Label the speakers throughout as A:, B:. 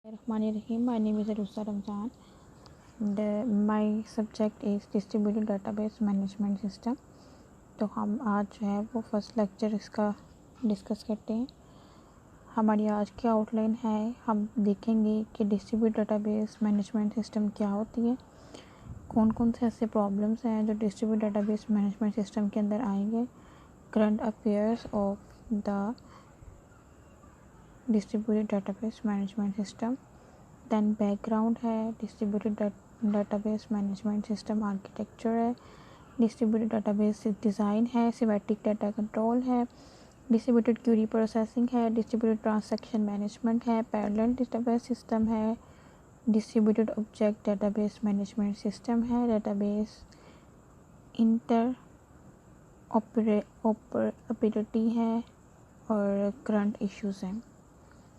A: Bismillahirrahmanirrahim. My name is Arusa Ramzan and my subject is Distributed Database Management System. तो हम आज जो है वो फर्स्ट लेक्चर इसका डिस्कस करते हैं। हमारी आज की आउटलाइन है, हम देखेंगे कि डिस्ट्रीब्यूटेड डेटाबेस मैनेजमेंट सिस्टम क्या होती है, कौन कौन से ऐसे प्रॉब्लम्स हैं जो डिस्ट्रीब्यूटेड डेटाबेस मैनेजमेंट सिस्टम के अंदर आएंगे, current affairs of the distributed database management system, then background है, distributed database management system architecture है, डिस्ट्रीब्यूटेड डेटाबेस डिज़ाइन है, सिमेट्रिक डाटा कंट्रोल है, डिस्ट्रीब्यूटेड क्यूरी प्रोसेसिंग है, डिस्ट्रीब्यूटेड ट्रांसैक्शन मैनेजमेंट है, parallel database system है, distributed object database management system है, database interoperability है और करंट इश्यूज़ हैं।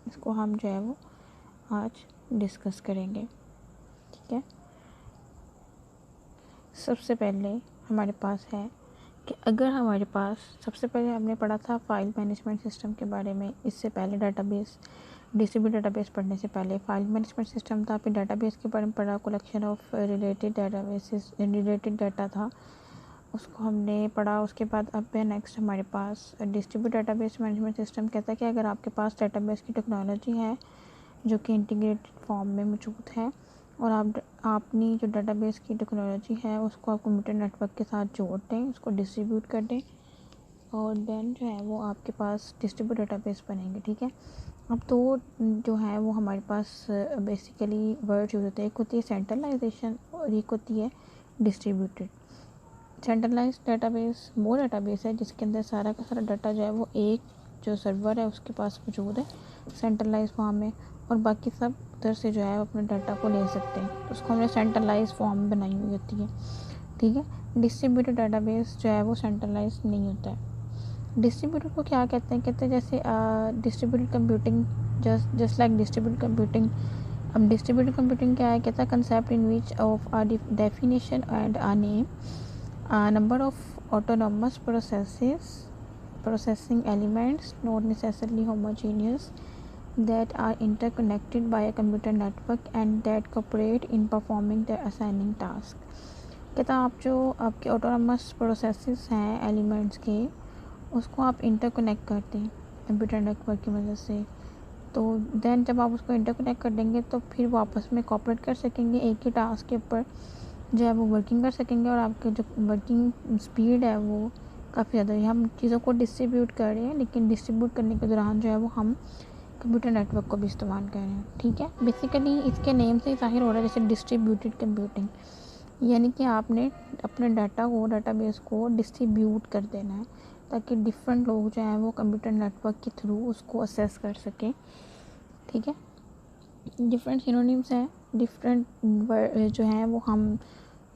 A: इसको हम जो है वो आज डिस्कस करेंगे। ठीक है, सबसे पहले हमारे पास है कि अगर हमारे पास सबसे पहले हमने पढ़ा था फाइल मैनेजमेंट सिस्टम के बारे में। इससे पहले डेटाबेस डिस्ट्रीब्यूटेड डेटाबेस पढ़ने से पहले फाइल मैनेजमेंट सिस्टम था, फिर डेटाबेस के बारे में पढ़ा, collection of related databases related data था, उसको हमने पढ़ा। उसके बाद अब है नेक्स्ट हमारे पास डिस्ट्रीब्यूटेड डेटाबेस मैनेजमेंट सिस्टम। कहता है कि अगर आपके पास डेटाबेस की टेक्नोलॉजी है जो कि इंटीग्रेटेड फॉर्म में मौजूद है और आपनी जो डेटाबेस की टेक्नोलॉजी है उसको आप कंप्यूटर नेटवर्क के साथ जोड़ दें, उसको डिस्ट्रीब्यूट कर दें और देन जो है वो आपके पास डिस्ट्रीब्यूटेड डेटाबेस बनेंगे। ठीक है, अब तो जो है वो हमारे पास बेसिकली वर्ड यूज होते हैं। एक होती है सेंट्रलाइजेशन और एक होती है डिस्ट्रीब्यूटेड। सेंट्रलाइज डेटाबेस वो डेटाबेस है जिसके अंदर सारा का सारा डाटा जो है वो एक जो सर्वर है उसके पास मौजूद है सेंट्रलाइज फॉर्म में, और बाकी सब उधर से जो है अपने डाटा को ले सकते हैं, तो उसको हमने सेंट्रलाइज फॉर्म बनाई हुई होती है। ठीक है, डिस्ट्रीब्यूटेड डेटाबेस जो है वो सेंट्रलाइज नहीं होता है। डिस्ट्रीब्यूटेड को क्या कहते हैं? कहते हैं जैसे distributed computing, just like distributed computing. अब डिस्ट्रीब्यूटेड कंप्यूटिंग क्या है? कहता है concept in which of a definition and a name number of autonomous processing elements, not necessarily homogeneous, that are interconnected by a computer network and that cooperate in performing the assigning task. कहता आप जो आपके autonomous processes हैं elements के, उसको आप interconnect करते हैं कंप्यूटर नेटवर्क की मदद से, तो देन जब आप उसको इंटरकनेक्ट कर देंगे तो फिर वो आपस में कॉपरेट कर सकेंगे, एक ही टास्क के ऊपर जो है वो वर्किंग कर सकेंगे और आपके जो वर्किंग स्पीड है वो काफ़ी ज़्यादा है। हम चीज़ों को डिस्ट्रीब्यूट कर रहे हैं, लेकिन डिस्ट्रीब्यूट करने के दौरान जो है वो हम कंप्यूटर नेटवर्क को भी इस्तेमाल कर रहे हैं। ठीक है, बेसिकली इसके नेम से ही ज़ाहिर हो रहा है जैसे डिस्ट्रीब्यूटेड कंप्यूटिंग, यानी कि आपने अपने डाटा को डेटाबेस को डिस्ट्रीब्यूट कर देना है ताकि डिफरेंट लोग जो हैं वो कंप्यूटर नेटवर्क के थ्रू उसको असेस कर सकें। ठीक है, डिफरेंट सिनोनिम्स हैं, डिफरेंट जो हैं वो हम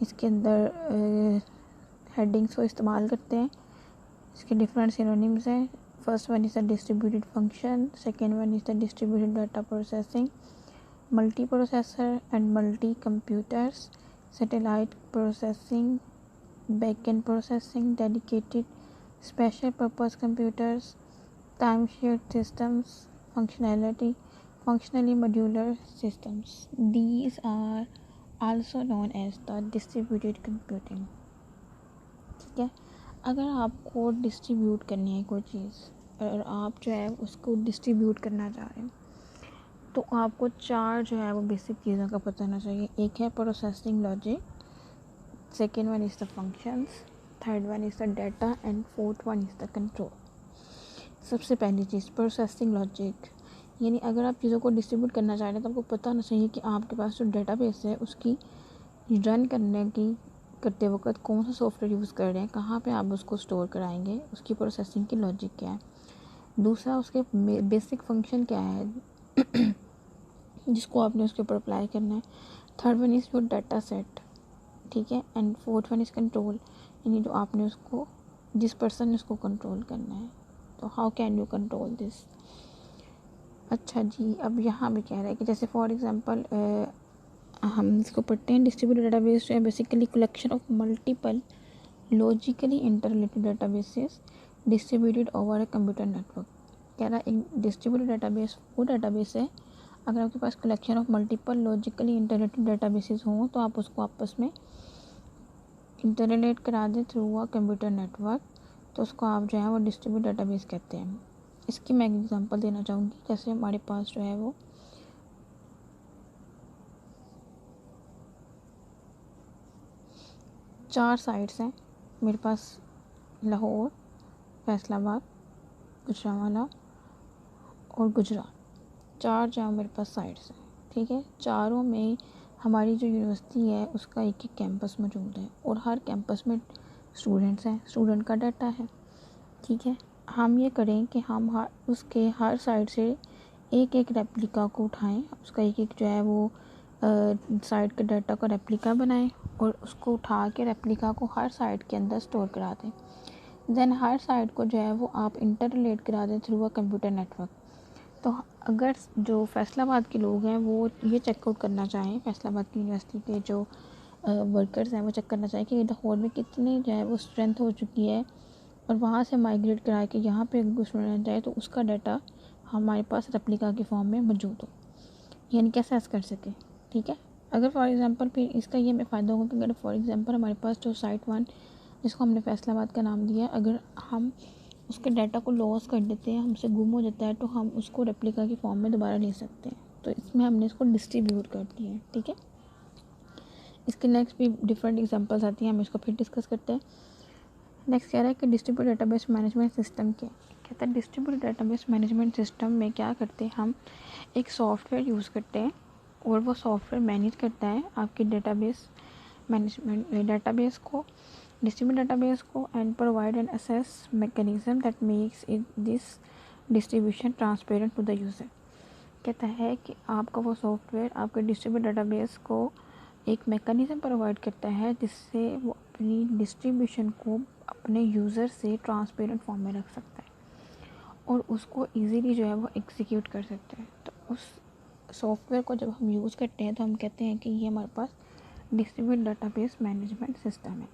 A: इसके अंदर हेडिंग्स को इस्तेमाल करते हैं। इसके डिफरेंट सिनोनिम्स हैं। First one is the distributed function, second one is the distributed data processing, multi processor and multi computers, satellite processing, backend processing, dedicated special purpose computers, time shared systems, functionally modular systems. These are also known as the distributed computing. ठीक है, अगर आपको distribute करनी है कोई चीज़ और आप जो है उसको डिस्ट्रीब्यूट करना चाह रहे हैं, तो आपको चार जो है वो बेसिक चीज़ों का पता होना चाहिए। एक है processing logic, second one is the functions, third one is the data and fourth one is the control. सबसे पहली चीज़ प्रोसेसिंग लॉजिक, यानी अगर आप चीज़ों को डिस्ट्रीब्यूट करना चाह रहे हैं तो आपको पता होना चाहिए कि आपके पास जो डेटाबेस है उसकी रन करते वक्त कौन सा सॉफ्टवेयर यूज़ कर रहे हैं, कहाँ पे आप उसको स्टोर कराएंगे, उसकी प्रोसेसिंग की लॉजिक क्या है। दूसरा उसके बेसिक फंक्शन क्या है जिसको आपने उसके ऊपर अप्लाई करना है। Third one is your data set. ठीक है, and fourth one is control, यानी जो आपने उसको जिस पर्सन ने उसको कंट्रोल करना है, तो how can you control this. अच्छा जी, अब यहाँ भी कह रहा है कि जैसे फॉर एग्जांपल हम इसको पढ़ते हैं, डिस्ट्रीब्यूटेड डेटाबेस जो है basically collection of multiple logically interrelated databases distributed over a computer network. कह रहा है एक डिस्ट्रीब्यूटेड डेटाबेस वो डेटाबेस है अगर आपके पास collection of multiple logically interrelated databases हों तो आप उसको आपस में इंटरलेट करा दें थ्रू अ कंप्यूटर नेटवर्क, तो उसको आप जो है वो डिस्ट्रीब्यूट डेटाबेस कहते हैं। इसकी मैं एक एग्जांपल देना चाहूँगी। जैसे हमारे पास जो है वो 4 साइट्स हैं मेरे पास, लाहौर, फैसलाबाद, गुजरांवाला और गुजरात। 4 जो मेरे पास साइट्स हैं, ठीक है। चारों में हमारी जो यूनिवर्सिटी है उसका एक एक कैंपस मौजूद है और हर कैंपस में स्टूडेंट्स हैं, स्टूडेंट का डाटा है, ठीक है। हम ये करें कि हम उसके हर साइड से एक एक रेप्लिका को उठाएं, उसका एक एक जो है वो साइट के डाटा का रेप्लिका बनाएं और उसको उठा के रेप्लिका को हर साइट के अंदर स्टोर करा दें। देन हर साइट को जो है वो आप इंटर रिलेट करा दें थ्रू अ कंप्यूटर नेटवर्क। तो अगर जो फैसलाबाद के लोग हैं वो ये चेकआउट करना चाहें, फैसलाबाद की यूनिवर्सिटी के जो वर्कर्स हैं वो चेक करना चाहें कि लाहौर में कितनी जो है वो स्ट्रेंथ हो चुकी है और वहाँ से माइग्रेट करा के यहाँ पे स्टूडेंट जाए, तो उसका डाटा हमारे पास रेप्लिका के फॉर्म में मौजूद हो, यानी कि असेस कर सके, ठीक है। अगर फॉर एग्जांपल फिर इसका ये फ़ायदा होगा कि अगर फॉर एग्जांपल हमारे पास जो साइट 1 जिसको हमने फैसलाबाद का नाम दिया, अगर हम उसके डाटा को लॉस कर देते हैं, हमसे गुम हो जाता है, तो हम उसको रेप्लिका के फॉर्म में दोबारा ले सकते हैं। तो इसमें हमने इसको डिस्ट्रीब्यूट कर दिया है, ठीक है। इसके नेक्स्ट भी डिफरेंट एग्जांपल्स आती हैं, हम इसको फिर डिस्कस करते हैं। नेक्स्ट कह रहा है कि डिस्ट्रीब्यूट डेटाबेस मैनेजमेंट सिस्टम क्या कहता है। डिस्ट्रीब्यूट डेटाबेस मैनेजमेंट सिस्टम में क्या करते हैं, हम एक सॉफ्टवेयर यूज़ करते हैं और वो सॉफ्टवेयर मैनेज करता है आपके डेटाबेस मैनेजमेंट डेटाबेस को, डिस्ट्रीब्यूट डेटाबेस को, and provide an access mechanism that makes it this distribution transparent to the user. कहता है कि आपका वो सॉफ्टवेयर आपके डिस्ट्रीब्यूट डेटाबेस को एक मैकेनिज्म प्रोवाइड करता है जिससे वो अपनी डिस्ट्रीब्यूशन को अपने यूज़र से ट्रांसपेरेंट फॉर्म में रख सकता है और उसको इजीली जो है वो एग्जीक्यूट कर सकता है। तो उस सॉफ्टवेयर को जब हम यूज़ करते हैं तो हम कहते हैं कि ये हमारे पास डिस्ट्रीब्यूट डेटाबेस मैनेजमेंट सिस्टम है,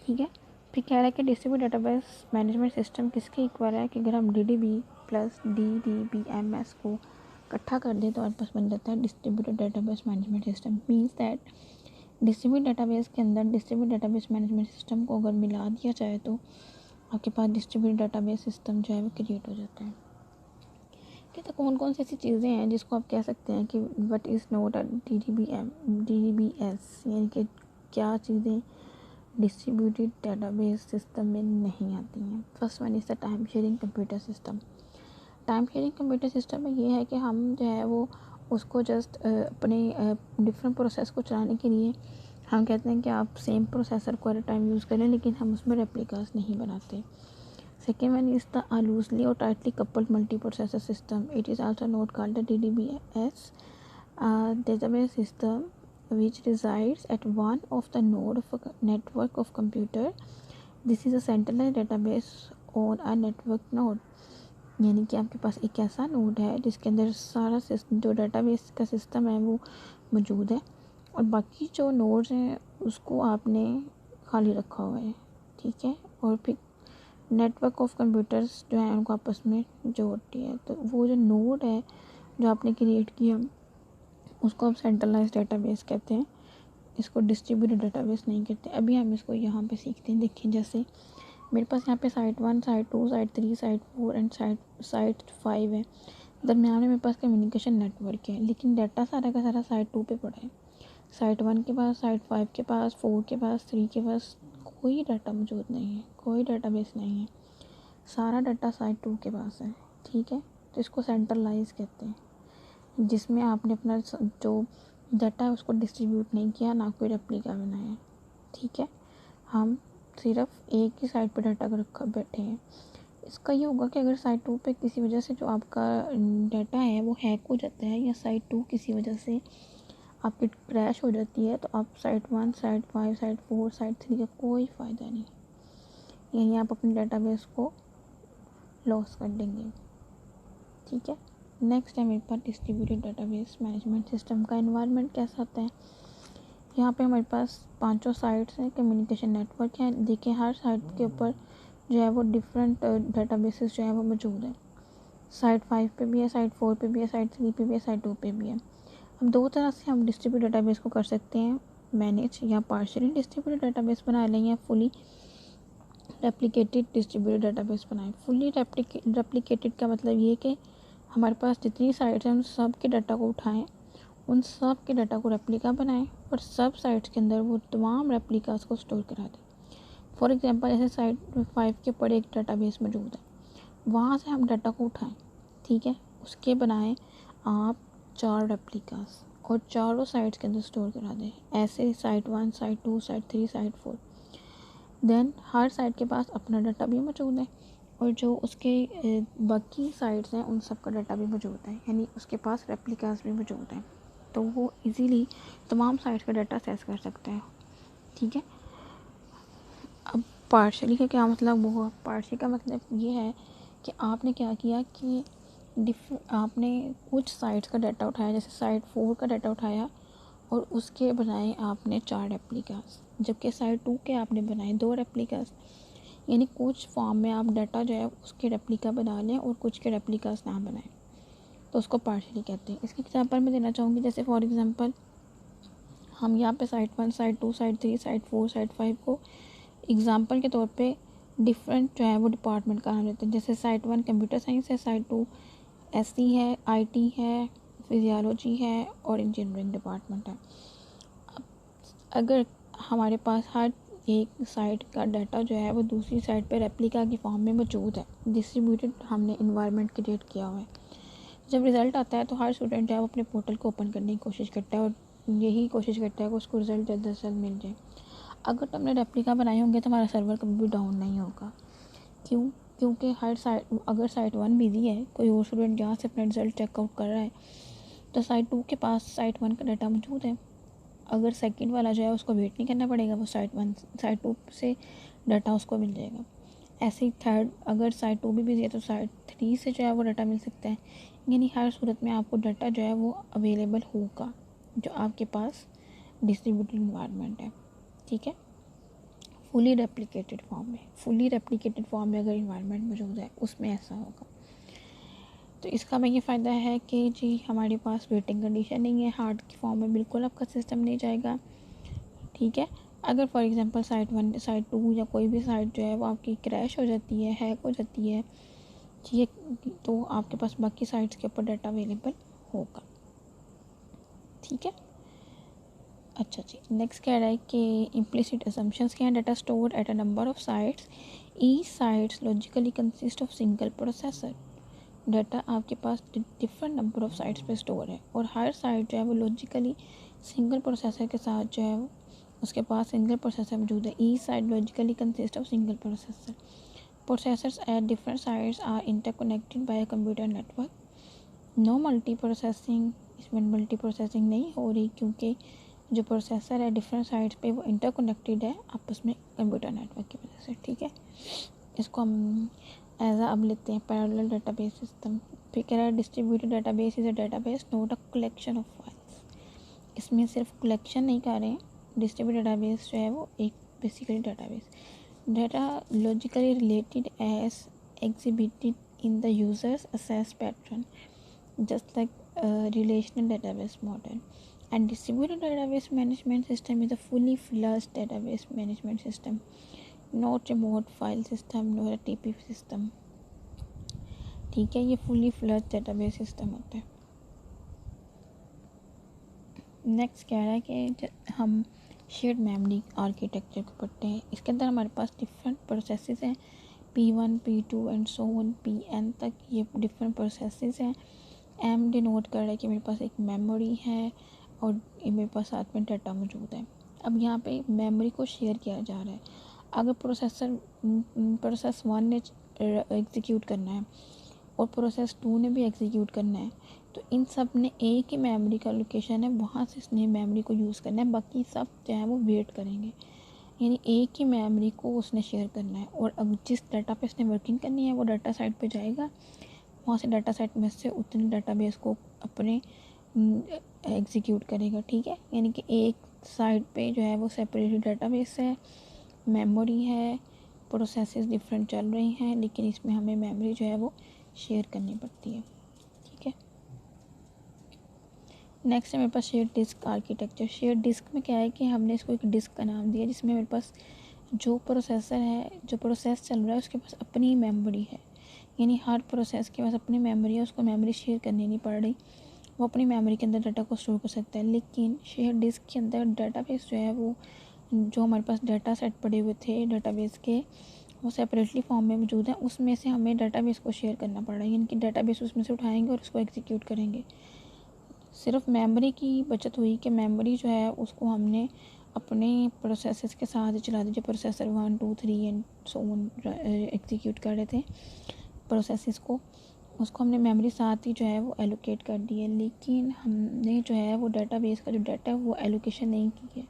A: ठीक है। फिर कह रहा है कि डिस्ट्रीब्यूट डेटाबेस मैनेजमेंट सिस्टम किसके इक्वल है कि अगर हम DDB प्लस DDBMS को इकट्ठा कर दें तो हमारे पास बन जाता है distributed database management system. Means that distribute database के अंदर डिस्ट्रीब्यूट डेटाबेस मैनेजमेंट सिस्टम को अगर मिला दिया जाए तो आपके पास डिस्ट्रीब्यूट डेटाबेस सिस्टम जो है वो क्रिएट हो जाता है। कहते कौन कौन सी ऐसी चीज़ें हैं जिसको आप कह सकते हैं कि what is not a DDBS, यानी कि क्या चीज़ें डिस्ट्रीब्यूटेड डेटाबेस सिस्टम में नहीं आती हैं। First one is the time sharing computer system. Time sharing computer system में ये है कि हम जो है वो उसको जस्ट अपने डिफरेंट प्रोसेस को चलाने के लिए हम कहते हैं कि आप सेम प्रोसेसर को एट टाइम यूज़ करें, लेकिन हम उसमें रेप्लिकास नहीं बनाते। Second one is the loosely और tightly coupled multi processor system. It is also not called the DDBS database system which resides at one of the node of a network of computer. This is a centralized database on a network node. यानी कि आपके पास एक ऐसा node है जिसके अंदर सारा system जो डेटाबेस का सिस्टम है वो मौजूद है और बाकी जो नोड्स हैं उसको आपने खाली रखा हुआ है, ठीक है। और फिर नेटवर्क ऑफ कंप्यूटर्स जो हैं उनको आपस में जोड़ती है। तो वो जो नोड है जो आपने क्रिएट किया उसको आप सेंट्रलाइज डेटाबेस कहते हैं, इसको डिस्ट्रीब्यूटेड डेटाबेस नहीं कहते। अभी हम इसको यहाँ पे सीखते हैं। देखिए जैसे मेरे पास यहाँ पे site 1, site 2, site 3, site 4 and site 5 है। दरमियान में मेरे पास कम्युनिकेशन नेटवर्क है, लेकिन डाटा सारा का सारा साइट 2 पे पड़ा है। साइट 1 के पास, साइट 5 के पास, 4 के पास, 3 के पास कोई डाटा मौजूद नहीं है, कोई डाटाबेस नहीं है, सारा डाटा साइट 2 के पास है, ठीक है। तो इसको सेंट्रलाइज कहते हैं, जिसमें आपने अपना जो डाटा है उसको डिस्ट्रीब्यूट नहीं किया, ना कोई रेप्लिका बनाया, ठीक है। हम सिर्फ एक ही साइट पर डाटा रखा बैठे हैं। इसका ये होगा कि अगर साइट 2 पे किसी वजह से जो आपका डाटा है वो हैक हो जाता है या साइट 2 किसी वजह से आपकी क्रैश हो जाती है तो आप साइट 1, साइट 5, साइट 4, साइट 3 का कोई फ़ायदा नहीं, यानी आप अपने डाटाबेस को लॉस कर देंगे, ठीक है। नेक्स्ट है मेरे पास डिस्ट्रीब्यूटेड डेटाबेस मैनेजमेंट सिस्टम का एनवायरनमेंट कैसा होता है। यहाँ पे हमारे पास 5 साइट्स हैं, कम्युनिकेशन नेटवर्क है। देखिए हर साइट के ऊपर जो है वो डिफरेंट डेटाबेसेस जो है वो मौजूद है। साइट 5 पे भी है, साइट 4 पे भी है, साइट 3 पे भी है, साइट 2 पे भी है। अब दो तरह से हम डिस्ट्रीब्यूटेड डेटाबेस को कर सकते हैं मैनेज, या पार्शियली डिस्ट्रीब्यूटेड डेटाबेस बना लें या फुली रेप्लिकेटेड डिस्ट्रीब्यूटेड डेटाबेस बनाएं। फुली रेप्लिकेटेड का मतलब ये कि हमारे पास जितनी साइट्स हैं उन सब के डाटा को उठाएं, उन सब के डाटा को रेप्लिका बनाएं और सब साइट्स के अंदर वो तमाम रेप्लिकास को स्टोर करा दें। फॉर एग्जांपल जैसे साइट 5 के ऊपर एक डाटाबेस मौजूद है, वहाँ से हम डाटा को उठाएं, ठीक है, उसके बनाएं आप 4 रेप्लिकास और चारों साइट्स के अंदर स्टोर करा दें। ऐसे site 1, site 2, site 3, site 4। Then हर साइट के पास अपना डाटा भी मौजूद है और जो उसके बाकी साइट्स हैं उन सब का डाटा भी मौजूद है, यानी उसके पास रेप्लिकास भी मौजूद हैं, तो वो इजीली तमाम साइट्स का डाटा एक्सेस कर सकते हैं, ठीक है। अब पार्शली का क्या मतलब हुआ? पार्शली का मतलब ये है कि आपने क्या किया कि आपने कुछ साइट्स का डाटा उठाया, जैसे साइट 4 का डाटा उठाया और उसके बनाए आपने 4 रेप्लिकास, जबकि साइट 2 के आपने बनाए 2 रेप्लिकास। यानी कुछ फॉर्म में आप डाटा जो है उसके रेप्लिका बना लें और कुछ के रेप्लिकास ना बनाएं, तो उसको पार्शली कहते हैं। इसके एग्जांपल मैं देना चाहूँगी, जैसे फॉर एग्जांपल हम यहाँ पे site 1, site 2, site 3, site 4, site 5 को एग्जांपल के तौर पे डिफरेंट जो है वो डिपार्टमेंट का नाम लेते हैं। जैसे साइट 1 कंप्यूटर साइंस है, साइट 2 एससी है, आईटी है, फिजियोलॉजी है और इंजीनियरिंग डिपार्टमेंट है। अब अगर हमारे पास हर एक साइट का डाटा जो है वो दूसरी साइट पे रेप्लिका की फॉर्म में मौजूद है, डिस्ट्रीब्यूटेड हमने इन्वायरमेंट क्रिएट किया हुआ है, जब रिज़ल्ट आता है तो हर स्टूडेंट जो है वो अपने पोर्टल को ओपन करने की कोशिश करता है और यही कोशिश करता है कि उसको रिज़ल्ट जल्द से जल्द मिल जाए। अगर तुमने रेप्लिका बनाए होंगे तो हमारा सर्वर कभी भी डाउन नहीं होगा। क्यों? क्योंकि हर साइट, अगर साइट 1 बिजी है, कोई और स्टूडेंट जहाँ से अपना रिज़ल्ट चेकआउट कर रहा है, तो साइट 2 के पास साइट 1 का डाटा मौजूद है। अगर सेकंड वाला जो है उसको वेट नहीं करना पड़ेगा, वो साइट 2 से डाटा उसको मिल जाएगा। ऐसे ही थर्ड, अगर साइट 2 भी बिजी है तो साइट 3 से जो है वो डाटा मिल सकता है। यानी हर सूरत में आपको डाटा जो है वो अवेलेबल होगा जो आपके पास डिस्ट्रीब्यूटेड इन्वायरमेंट है, ठीक है। फुली रेप्लिकेटेड फॉर्म में अगर इन्वायरमेंट मौजूद है उसमें ऐसा होगा। तो इसका हमें ये फ़ायदा है कि जी हमारे पास वेटिंग कंडीशन नहीं है, हार्ड की फॉर्म में बिल्कुल आपका सिस्टम नहीं जाएगा, ठीक है। अगर फॉर एग्जांपल साइट 1, साइट 2 या कोई भी साइट जो है वो आपकी क्रैश हो जाती है, हैक हो जाती है, ठीक है, तो आपके पास बाकी साइट्स के ऊपर डाटा अवेलेबल होगा, ठीक है। अच्छा जी, नेक्स्ट कह रहा है कि इम्प्लिसिट असम्पशंस क्या हैं? Data store at a number of sites, each sites logically consist of single processor. Data आपके पास डिफरेंट नंबर ऑफ साइट्स पे स्टोर है और हर साइट जो है वो लॉजिकली सिंगल प्रोसेसर के साथ जो है वो उसके पास सिंगल प्रोसेसर मौजूद है। Each site logically consist of single processor. Processors at different sites are interconnected by a computer network. No multi processing, इसमें मल्टी प्रोसेसिंग नहीं हो रही क्योंकि जो प्रोसेसर है डिफरेंट साइट्स पे वो इंटरकनेक्टेड है आपस में कंप्यूटर नेटवर्क की वजह से, ठीक है। इसको हम एज अब लेते हैं पैरेलल डेटाबेस सिस्टम। फिर कह रहा है distributed database is a database not a collection of files. इसमें सिर्फ कलेक्शन नहीं कर रहे हैं, डिस्ट्रीब्यूटेड डेटाबेस जो है वो एक basically database data logically related as exhibited in the users access pattern, just like a relational database model. And distributed database management system is a fully fledged database management system, not remote file system nor a TP system, ठीक है। ये fully flash database system होता है। Next क्या है कि हम shared memory architecture को पढ़ते हैं। इसके अंदर हमारे पास डिफरेंट प्रोसेसेस हैं, P1, P2 and so on Pn तक ये डिफरेंट प्रोसेसेस हैं। एम डिनोट कर रहा है कि मेरे पास एक मेमोरी है और मेरे पास साथ में डाटा मौजूद है। अब यहाँ पे मेमोरी को शेयर किया जा रहा है। अगर प्रोसेस 1 ने एग्जीक्यूट करना है और प्रोसेस 2 ने भी एग्जीक्यूट करना है, तो इन सब ने एक ही मेमोरी का लोकेशन है, वहाँ से इसने मेमोरी को यूज़ करना है, बाकी सब जो है वो वेट करेंगे। यानी एक ही मेमोरी को उसने शेयर करना है और अब जिस डाटा पे उसने वर्किंग करनी है वो डाटा साइट पे जाएगा, वहाँ से डाटा सेट में से उतने डाटाबेस को अपने एग्जीक्यूट करेगा, ठीक है। यानी कि एक साइट पे जो है वो सेपरेटेड डाटाबेस है, मेमोरी है, प्रोसेसेस डिफरेंट चल रही हैं, लेकिन इसमें हमें मेमोरी जो है वो शेयर करनी पड़ती है। ठीक है, नेक्स्ट है मेरे पास share disk architecture. Share disk में क्या है कि हमने इसको एक डिस्क का नाम दिया, जिसमें मेरे पास जो प्रोसेसर है, जो प्रोसेस चल रहा है, उसके पास अपनी मेमोरी है। यानी हर प्रोसेस के पास अपनी मेमोरी है, उसको मेमोरी शेयर करनी नहीं पड़ रही, वो अपनी मेमोरी के अंदर डाटा को स्टोर कर सकता है। लेकिन शेयर डिस्क के अंदर डाटाबेस जो है, वो जो हमारे पास डाटा सेट पड़े हुए थे डाटाबेस के, वो सेपरेटली फॉर्म में मौजूद है। उसमें से हमें डाटाबेस को शेयर करना पड़ रहा है, यानी कि डाटाबेस उसमें से उठाएंगे और उसको एग्जीक्यूट करेंगे। सिर्फ मेमोरी की बचत हुई कि मेमोरी जो है उसको हमने अपने प्रोसेसर्स के साथ चला दी, जो processor 1 2 3 and so on execute कर रहे थे प्रोसेसेस को, उसको हमने मेमोरी साथ ही जो है वो एलोकेट कर दी है। लेकिन हमने जो है वो डाटाबेस का जो डाटा है वो एलोकेशन नहीं की है,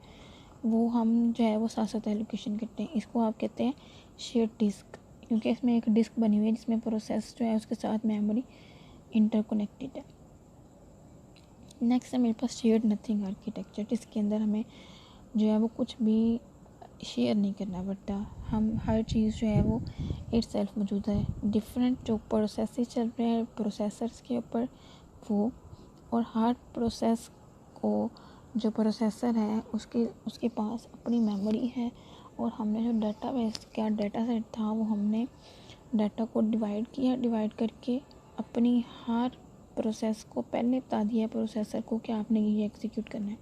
A: वो हम जो है वो साथ साथ एलोकेशन करते हैं। इसको आप कहते हैं शेयर डिस्क, क्योंकि इसमें एक डिस्क बनी हुई है जिसमें प्रोसेस जो है उसके साथ मेमोरी इंटरकनेक्टेड है। नेक्स्ट है मेरे पास शेयर्ड नथिंग आर्किटेक्चर, जिसके अंदर हमें जो है वो कुछ भी शेयर नहीं करना पड़ता। हम हर चीज़ जो है वो इट्स सेल्फ मौजूद है। डिफरेंट जो प्रोसेसेस चल रहे हैं प्रोसेसर्स के ऊपर वो, और हर प्रोसेस को जो प्रोसेसर है उसके पास अपनी मेमोरी है। और हमने जो डाटाबेस का डाटा सेट था वो हमने डाटा को डिवाइड किया, डिवाइड करके अपनी हर प्रोसेस को पहले बता दिया प्रोसेसर को कि आपने ये एग्जीक्यूट करना है।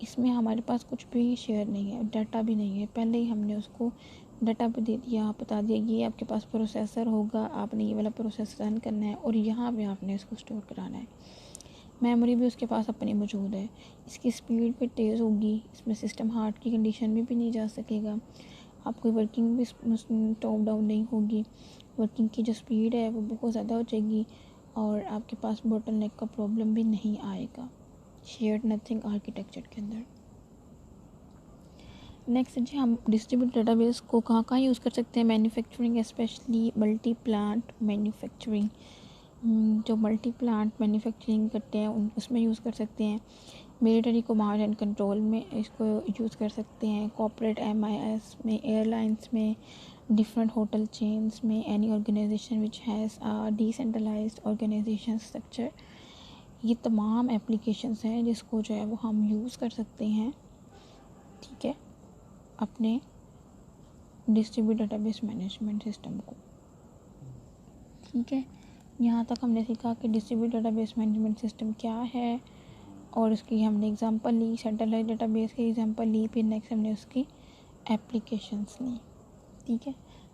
A: इसमें हमारे पास कुछ भी शेयर नहीं है, डाटा भी नहीं है, पहले ही हमने उसको डाटा पे दे दिया, बता दिया ये आपके पास प्रोसेसर होगा, आपने ये वाला प्रोसेस रन करना है और यहाँ पे आपने इसको स्टोर कराना है। मेमोरी भी उसके पास अपनी मौजूद है, इसकी स्पीड भी तेज़ होगी, इसमें सिस्टम हार्ट की कंडीशन में भी नहीं जा सकेगा, आपकी वर्किंग भी टॉप डाउन नहीं होगी, वर्किंग की जो स्पीड है वो बहुत ज़्यादा हो जाएगी और आपके पास बोटलनेक का प्रॉब्लम भी नहीं आएगा शेयर्ड नथिंग आर्किटेक्चर के अंदर। नेक्स्ट जी, हम डिस्ट्रीब्यूट डेटाबेस को कहाँ कहाँ यूज़ कर सकते हैं। Manufacturing, specially multi plant manufacturing, जो मल्टी प्लांट मैन्युफैक्चरिंग करते हैं उसमें यूज़ कर सकते हैं। मिलिट्री कमांड एंड कंट्रोल में इसको यूज़ कर सकते हैं। कॉर्पोरेट MIS में, एयरलाइंस में, डिफरेंट होटल चेन्स में, any organisation which has decentralised organisation structure, ये तमाम एप्लीकेशंस हैं जिसको जो है वो हम यूज़ कर सकते हैं। ठीक है, अपने डिस्ट्रीब्यूट डेटाबेस मैनेजमेंट सिस्टम को। ठीक है, यहाँ तक हमने सीखा कि डिस्ट्रीब्यूट डेटाबेस मैनेजमेंट सिस्टम क्या है और उसकी हमने एग्जांपल ली, सेंट्रलाइज्ड डेटाबेस की एग्जांपल ली, फिर नेक्स्ट हमने उसकी एप्लीकेशंस ली। ठीक है,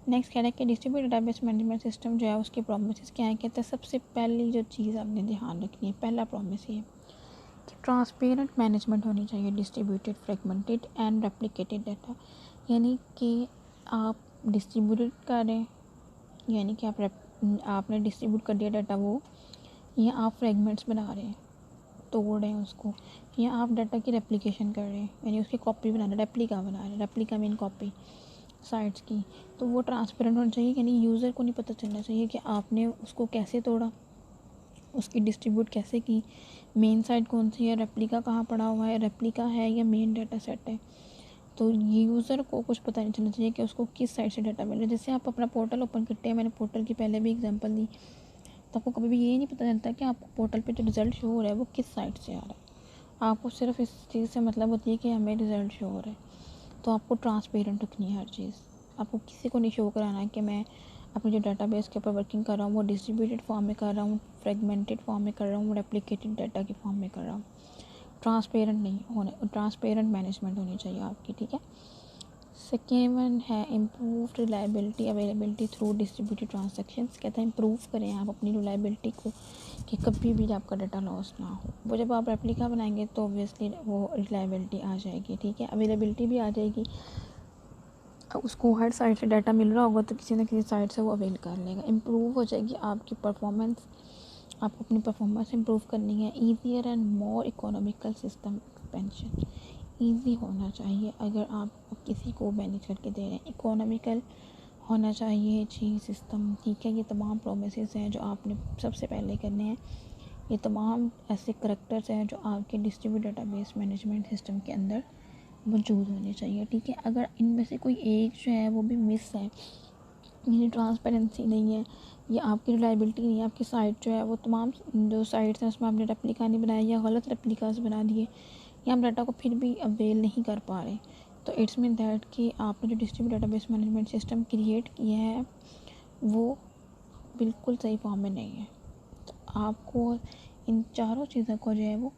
A: नेक्स्ट कह रहा है कि डिस्ट्रीब्यूट डेटाबेस मैनेजमेंट सिस्टम जो है उसके प्रॉमिसेस क्या है। कहते हैं सबसे पहली जो चीज़ आपने ध्यान रखनी है, पहला प्रॉमिस ये कि ट्रांसपेरेंट मैनेजमेंट होनी चाहिए distributed, fragmented and replicated data. यानी कि आप डिस्ट्रीब्यूटेड करें, यानी कि आपने डिस्ट्रीब्यूट कर दिया डाटा वो, या आप फ्रेगमेंट्स बना रहे हैं, तोड़ रहे हैं उसको, या आप डाटा की रेप्लिकेशन कर रहे हैं, यानी उसकी कॉपी बना रहे हैं, रेप्लिका बना रहे हैं, रेप्लिका मीन कॉपी साइट्स की, तो वो ट्रांसपेरेंट होना चाहिए। यानी यूज़र को नहीं पता चलना चाहिए कि आपने उसको कैसे तोड़ा, उसकी डिस्ट्रीब्यूट कैसे की, मेन साइट कौन सी है, रेप्लिका कहाँ पड़ा हुआ है, रेप्लिका है या मेन डाटा सेट है। तो यूज़र को कुछ पता नहीं चलना चाहिए कि उसको किस साइट से डाटा मिले। जैसे आप अपना पोर्टल ओपन करते हैं, मैंने पोर्टल की पहले भी एग्जांपल दी, तो आपको कभी भी ये नहीं पता चलता कि आपको पोर्टल पे जो रिज़ल्ट शो हो रहा है वो किस साइट से आ रहा है। आपको सिर्फ इस चीज़ से मतलब होती है कि हमें रिज़ल्ट शो हो रहा है, तो आपको ट्रांसपेरेंट रखनी है हर चीज़। आपको किसी को नहीं शो कराना है कि मैं अपने जो डाटाबेस के ऊपर वर्किंग कर रहा हूँ वो डिस्ट्रीब्यूटेड फॉर्म में कर रहा हूँ, फ्रेगमेंटेड फॉर्म में कर रहा हूँ, रेप्लिकेटेड डाटा के फॉर्म में कर रहा हूँ। ट्रांसपेरेंट नहीं होने, ट्रांसपेरेंट मैनेजमेंट होनी चाहिए आपकी। ठीक है, सेकेंड वन है improve reliability availability through distributed transactions. कहता है इम्प्रूव करें आप अपनी रिलायबिलिटी को कि कभी भी आपका डाटा लॉस ना हो। वो जब आप रेप्लिका बनाएंगे तो ऑब्वियसली वो रिलायबिलिटी आ जाएगी। ठीक है, अवेलेबिलिटी भी आ जाएगी, उसको हर साइड से डाटा मिल रहा होगा तो किसी न किसी साइड से वो अवेल कर लेगा। इम्प्रूव हो जाएगी आपकी परफॉर्मेंस, आपको अपनी परफॉर्मेंस इम्प्रूव करनी है। Easier and more economical system expansion, easy होना चाहिए अगर आप किसी को मैनेज करके दे रहे हैं, इकोनॉमिकल होना चाहिए जी सिस्टम। ठीक है, ये तमाम प्रोमिसेस हैं जो आपने सबसे पहले करने हैं। ये तमाम ऐसे करैक्टर्स हैं जो आपके डिस्ट्रीब्यूट डेटाबेस मैनेजमेंट सिस्टम के अंदर मौजूद होने चाहिए। ठीक है, अगर इनमें से कोई एक जो है वो भी मिस है, यानी ट्रांसपेरेंसी नहीं है या आपकी रिलायबिलिटी नहीं है, आपकी साइट जो है वो तमाम जो साइट्स हैं उसमें आपने रेप्लिका नहीं बनाया या गलत रेप्लिकास बना दिए या हम डाटा को फिर भी अवेल नहीं कर पा रहे, तो इट्स मीन दैट कि आपने जो distributed database management system create किया है वो बिल्कुल सही फॉर्म में नहीं है। तो आपको इन चारों चीज़ों को जो है वो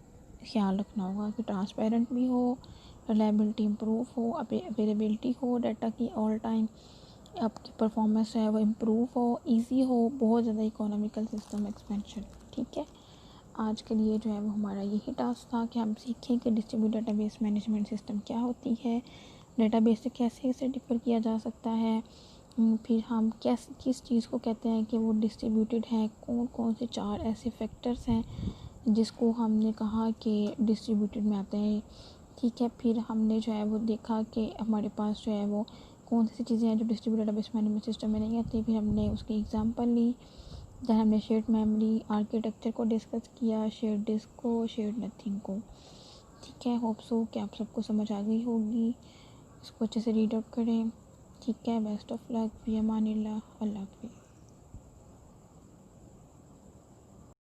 A: ख्याल रखना होगा कि ट्रांसपेरेंट भी हो, रिलायबिलिटी इम्प्रूव हो, अवेलेबिलिटी हो डाटा की ऑल टाइम, आपकी परफॉर्मेंस है वो इम्प्रूव हो, इजी हो, बहुत ज़्यादा इकोनॉमिकल सिस्टम एक्सपेंशन। ठीक है, आज के लिए जो है वो हमारा यही टास्क था कि हम सीखें कि डिस्ट्रीब्यूटेड डेटाबेस मैनेजमेंट सिस्टम क्या होती है, डेटाबेस से कैसे इसे डिफ़र किया जा सकता है, फिर हम किस चीज़ को कहते हैं कि वो डिस्ट्रीब्यूटेड है, कौन कौन से 4 ऐसे फैक्टर्स हैं जिसको हमने कहा कि डिस्ट्रीब्यूटेड में आते हैं। ठीक है, फिर हमने जो है वो देखा कि हमारे पास जो है वो कौन सी चीज़ें हैं जो डिस्ट्रीब्यूटेड डेटाबेस मैनेजमेंट सिस्टम में नहीं आती। फिर हमने उसकी एग्जांपल ली, दैन हमने शेयर्ड मेमोरी आर्किटेक्चर को डिस्कस किया, शेयर्ड डिस्क को, शेयर्ड नथिंग को। ठीक है, होप सो कि आप सबको समझ आ गई होगी। इसको अच्छे से रीड आउट करें। ठीक है, बेस्ट ऑफ लक, फ़ी अमानिल्लाह, अल्लाह हाफ़िज़।